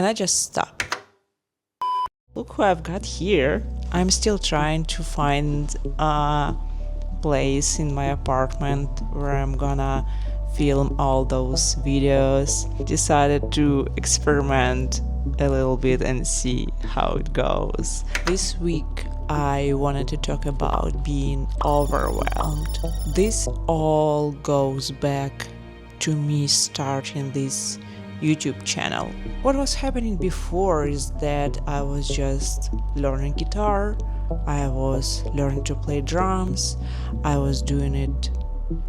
and I just stopped. Look who I've got here. I'm still trying to find a place in my apartment where I'm gonna film all those videos. Decided to experiment a little bit and see how it goes. This week I wanted to talk about being overwhelmed. This all goes back to me starting this YouTube channel. What was happening before is that I was just learning guitar, I was learning to play drums, I was doing it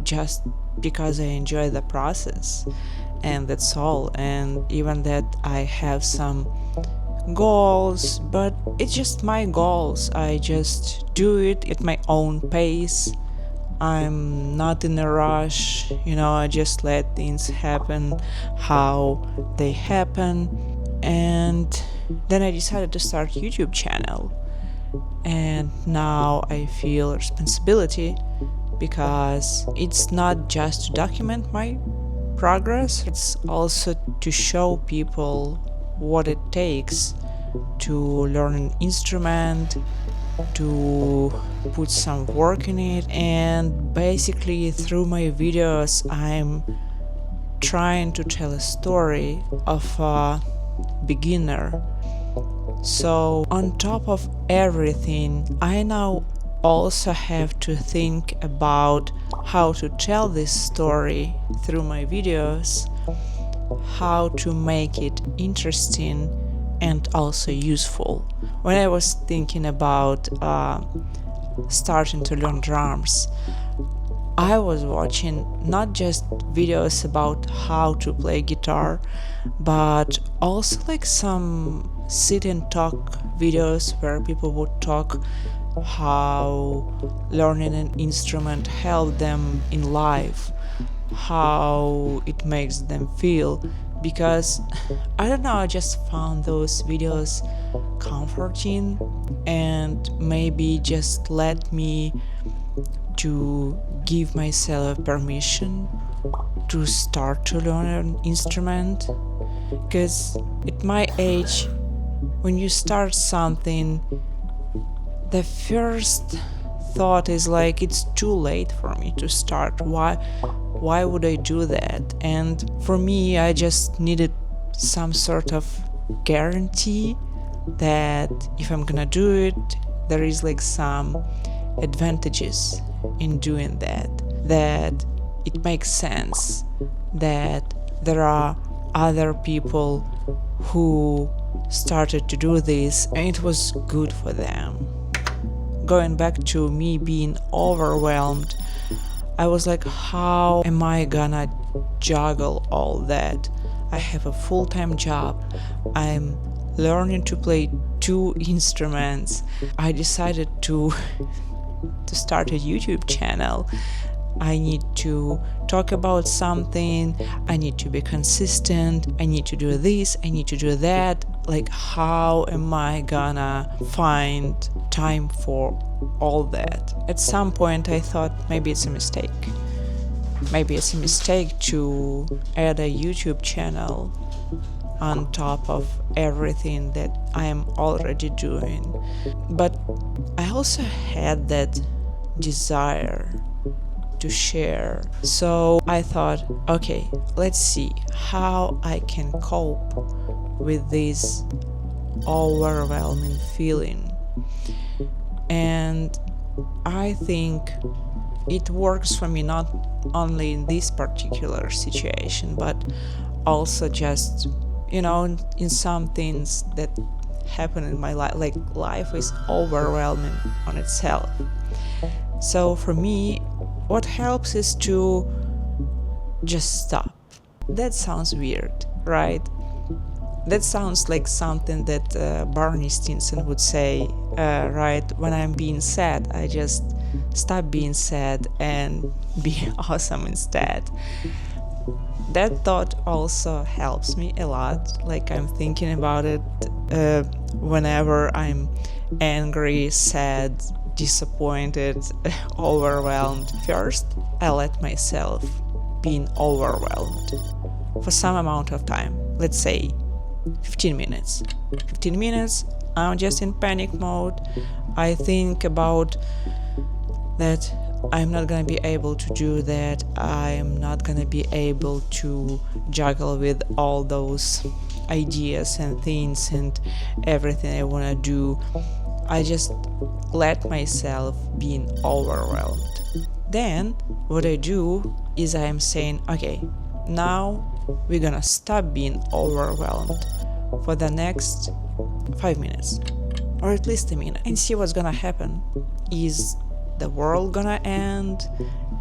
just because I enjoy the process, and that's all. And even that I have some goals, but it's just my goals. I just do it at my own pace. I'm not in a rush, I just let things happen how they happen. And then I decided to start YouTube channel. And now I feel responsibility because it's not just to document my progress, it's also to show people what it takes to learn an instrument, to put some work in it. And basically through my videos I'm trying to tell a story of a beginner. So on top of everything, I now also have to think about how to tell this story through my videos, how to make it interesting and also useful. When I was thinking about starting to learn drums, I was watching not just videos about how to play guitar, but also like some sit and talk videos where people would talk how learning an instrument helped them in life, how it makes them feel. Because I don't know, I just found those videos comforting and maybe just let me to give myself permission to start to learn an instrument. Because at my age, when you start something, the first thought is like, it's too late for me to start. Why would I do that? And for me, I just needed some sort of guarantee that if I'm gonna do it, there is like some advantages in doing that it makes sense, that there are other people who started to do this and it was good for them. Going back to me being overwhelmed, I was like, how am I gonna juggle all that? I have a full-time job, I'm learning to play 2 instruments, I decided to start a YouTube channel, I need to talk about something, I need to be consistent, I need to do this, I need to do that. Like, how am I gonna find time for all that? At some point I thought maybe it's a mistake. Maybe it's a mistake to add a YouTube channel on top of everything that I am already doing. But I also had that desire to share. So I thought, okay, let's see how I can cope with this overwhelming feeling. And I think it works for me not only in this particular situation, but also just, in some things that happen in my life. Like, life is overwhelming on itself. So for me, what helps is to just stop. That sounds weird, right? That sounds like something that Barney Stinson would say, right? When I'm being sad, I just stop being sad and be awesome instead. That thought also helps me a lot. Like, I'm thinking about it whenever I'm angry, sad, disappointed, overwhelmed. First, I let myself being overwhelmed for some amount of time. Let's say 15 minutes. 15 minutes, I'm just in panic mode. I think about that I'm not gonna be able to do that. I'm not gonna be able to juggle with all those ideas and things and everything I wanna do. I just let myself being overwhelmed. Then what I do is I'm saying, okay, now we're gonna stop being overwhelmed for the next 5 minutes, or at least a minute, and see what's gonna happen. Is the world gonna end?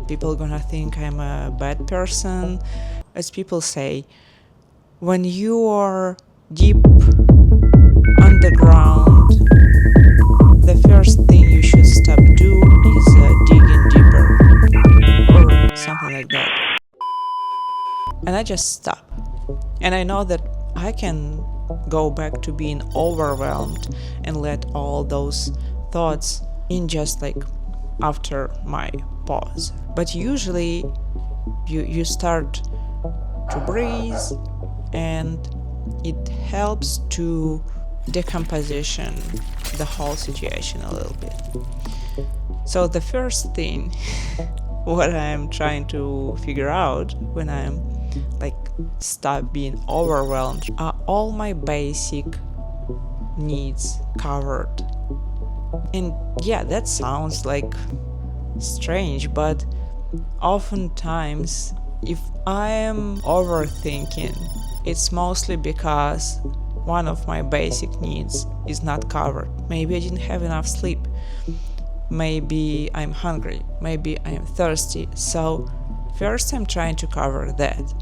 People gonna think I'm a bad person? As people say, when you are deep underground, the first thing you should stop do is digging deeper, or something like that. And I just stop. And I know that I can go back to being overwhelmed and let all those thoughts in just like after my pause. But usually you start to breathe, and it helps to decomposition the whole situation a little bit. So the first thing what I'm trying to figure out when I'm like stop being overwhelmed are all my basic needs covered. And yeah, that sounds like strange, but oftentimes if I am overthinking, it's mostly because one of my basic needs is not covered. Maybe I didn't have enough sleep. Maybe I'm hungry. Maybe I'm thirsty. So first I'm trying to cover that.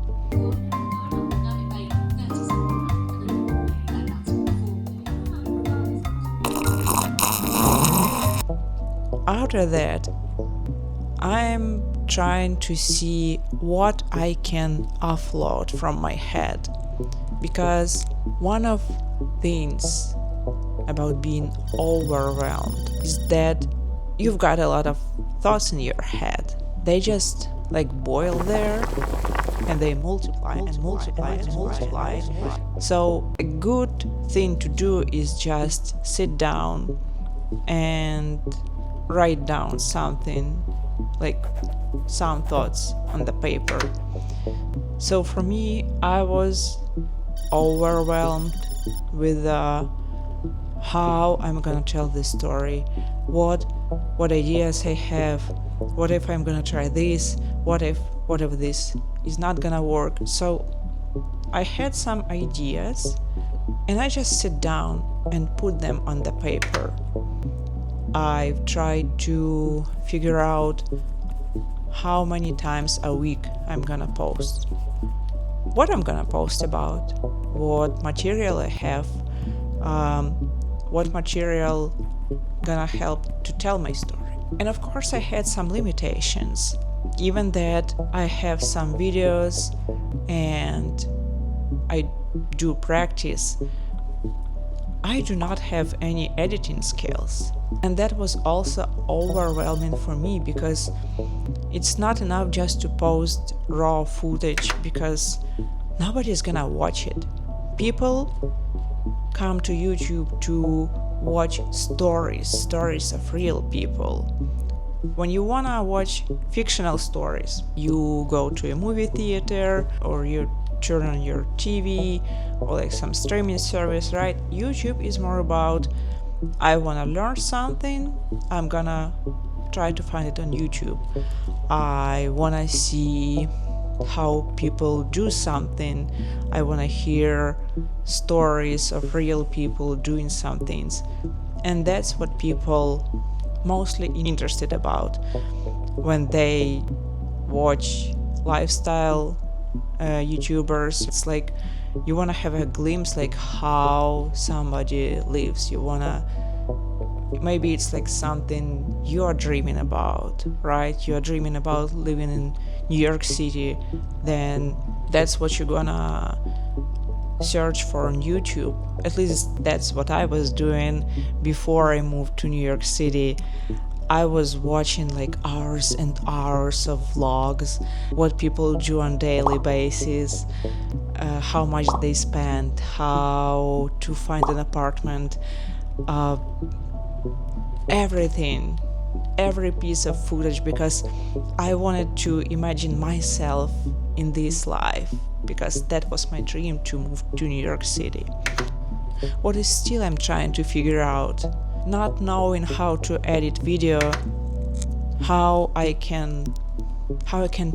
After that, I'm trying to see what I can offload from my head, because one of things about being overwhelmed is that you've got a lot of thoughts in your head. They just like boil there and they multiply and multiply and multiply. So a good thing to do is just sit down and write down something, like some thoughts on the paper. So for me, I was overwhelmed with how I'm gonna tell this story, what ideas I have, what if I'm gonna try this, what if this is not gonna work. So I had some ideas and I just sit down and put them on the paper. I've tried to figure out how many times a week I'm gonna post, what I'm gonna post about, what material I have, what material gonna help to tell my story. And of course I had some limitations, even that I have some videos and I do practice. I do not have any editing skills, and that was also overwhelming for me, because it's not enough just to post raw footage, because nobody's gonna watch it. People come to YouTube to watch stories of real people. When you wanna watch fictional stories, you go to a movie theater or you turn on your TV or like some streaming service, right? YouTube is more about, I wanna learn something, I'm gonna try to find it on YouTube. I wanna see how people do something. I wanna hear stories of real people doing some things. And that's what people mostly interested about when they watch lifestyle YouTubers. It's like you want to have a glimpse like how somebody lives. You want to, maybe it's like something you are dreaming about, right? You are dreaming about living in New York City, then that's what you're gonna search for on YouTube. At least that's what I was doing before I moved to New York City. I was watching like hours and hours of vlogs, what people do on daily basis, how much they spend, how to find an apartment, everything, every piece of footage, because I wanted to imagine myself in this life, because that was my dream, to move to New York City. What is still I'm trying to figure out, not knowing how to edit video, how I can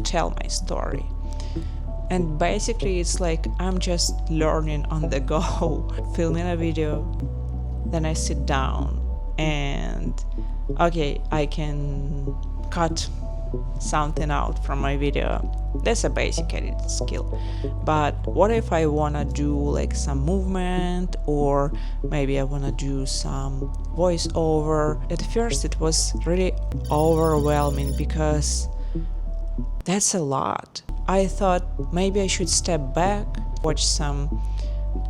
tell my story. And basically it's like I'm just learning on the go, filming a video, then I sit down and okay, I can cut something out from my video. That's a basic editing skill. But what if I wanna do like some movement, or maybe I wanna do some voiceover? At first it was really overwhelming because that's a lot. I thought maybe I should step back, watch some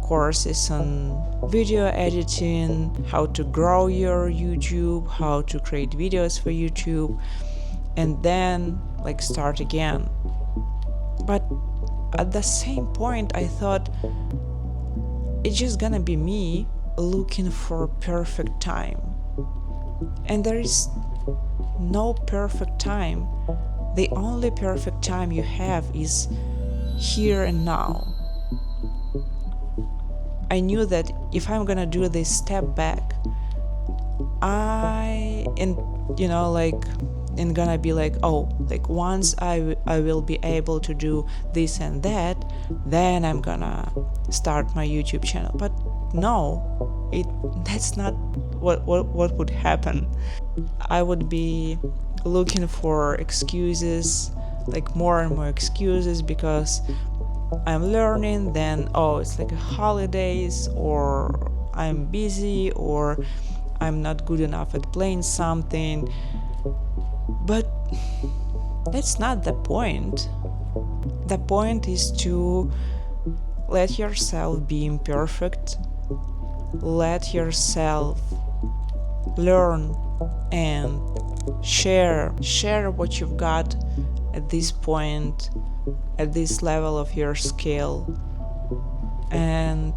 courses on video editing, how to grow your YouTube, how to create videos for YouTube, and then like start again. But at the same point I thought it's just gonna be me looking for perfect time, and there is no perfect time. The only perfect time you have is here and now. I knew that if I'm gonna do this step back, and gonna be like, oh, like once I will be able to do this and that, then I'm gonna start my YouTube channel. But no, that's not what would happen. I would be looking for excuses, like more and more excuses, because I'm learning, then oh, it's like a holidays, or I'm busy, or I'm not good enough at playing something. But that's not the point. The point is to let yourself be imperfect, let yourself learn and share what you've got at this point, at this level of your skill, and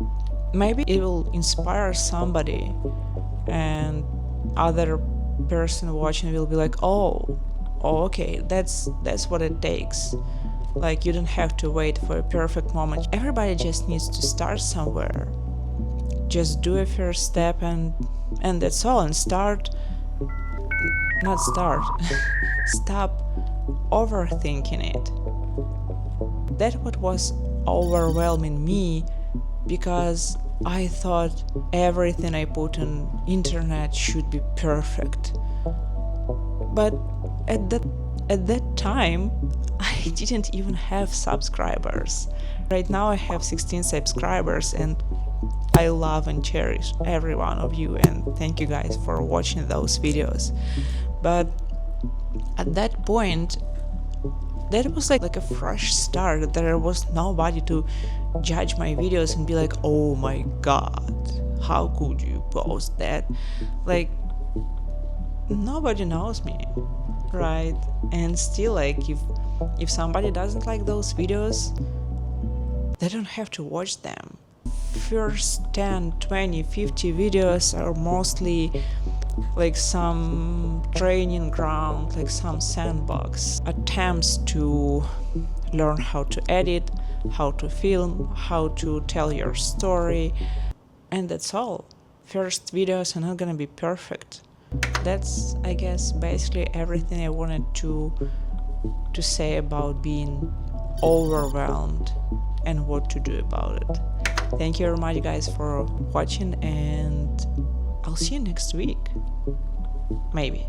maybe it will inspire somebody, and other person watching will be like, oh okay, that's what it takes. Like, you don't have to wait for a perfect moment. Everybody just needs to start somewhere. Just do a first step, and that's all. And stop overthinking it. That what was overwhelming me, because I thought everything I put on internet should be perfect. But at that time I didn't even have subscribers. Right now I have 16 subscribers, and I love and cherish every one of you, and thank you guys for watching those videos. But at that point, that was like a fresh start. There was nobody to judge my videos and be like, oh my god, how could you post that? Like, nobody knows me, right? And still, like, if somebody doesn't like those videos, they don't have to watch them. First 10, 20, 50 videos are mostly like some training ground, like some sandbox attempts to learn how to edit, how to film, how to tell your story, and that's all. First videos are not gonna be perfect. That's, I guess, basically everything I wanted to say about being overwhelmed and what to do about it. Thank you very much, guys, for watching, and I'll see you next week. Maybe.